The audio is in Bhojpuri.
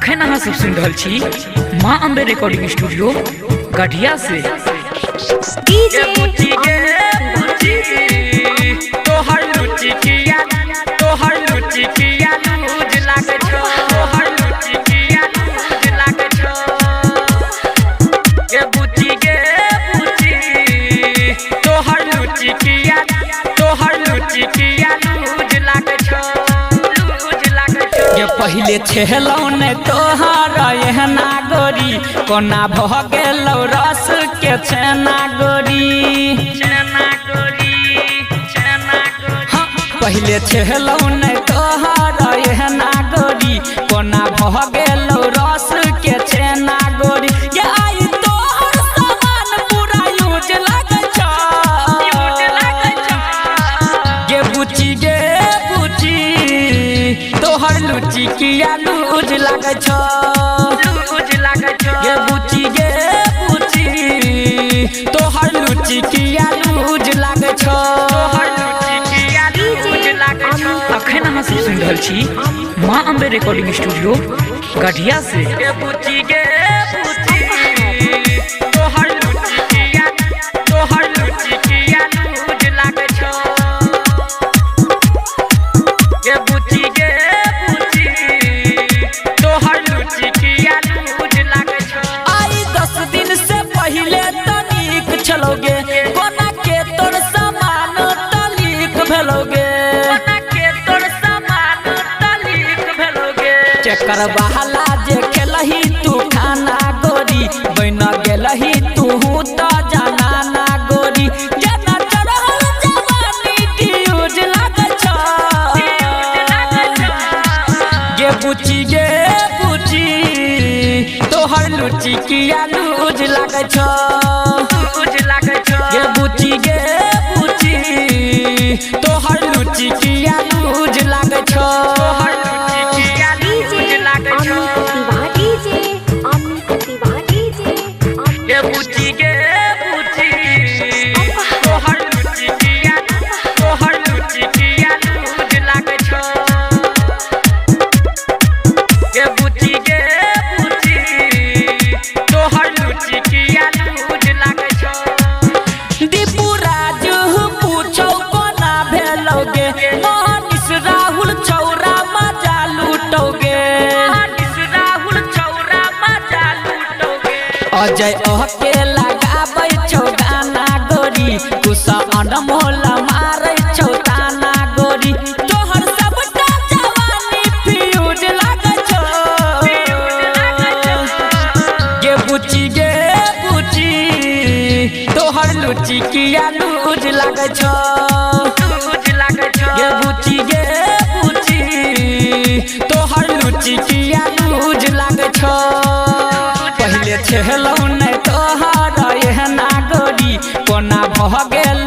अखन अहाँ सब सुन रहल छी माँ अम्बे रिकॉर्डिंग स्टूडियो गढ़िया से। तोहर लुची किया लूज लागे छो, तोहर लुची किया लूज लागे छो। गे बुची तोहर लुची किया लूज लागे छो, लूज लागे छो। ये पहले छेलौ ने तोहर एहना गोरी, कोना भह गेलौ रस के छेना गोरी। पहले छेलौ ने तोहर एहना गोरी, कोना भह गेलौ रस के छेना गोरी। ये आई तोहर सामान पूरा यूज लागे छो, गे बुची तोहर लुची किया लूज लागे छो, गे बुची तोहर लुची किया लूज लागे छो। अखन अहाँ सब सुन रहल छी माँ अम्बे रिकॉर्डिंग स्टूडियो गढ़िया से। तोहर लुची किया लूज लागे छो, गे बुची तोहर लुची किया लूज लागे छो। आई 10 दिन से पहले तनिक छलोगे, कोना के तोर सामान तलिक भेलोगे, चक्कर बहला जे खेलही तू खाना गोरी, बन गेलही तू तो जाना ना गोरी। जना चढ़ल जवानी की यूज लागे छो, गे बुची तोहर लुची किया लूज लागे छो, गे बुची तोहर लुची किया लूज लागे छो। अजय अकेला गाबै छौ गाना गोरी, कुसा अनमोल मारै छौ ताना गोरी। तोहर सबटा जवानी फ्यूज लागे छो, गे बुची तोहर लुची किया लूज लागे छो, गे बुची तोहर लुची किया लूज लागे छो। पहले छेलौ ने तोहर एहना गोरी, कोना भह गेल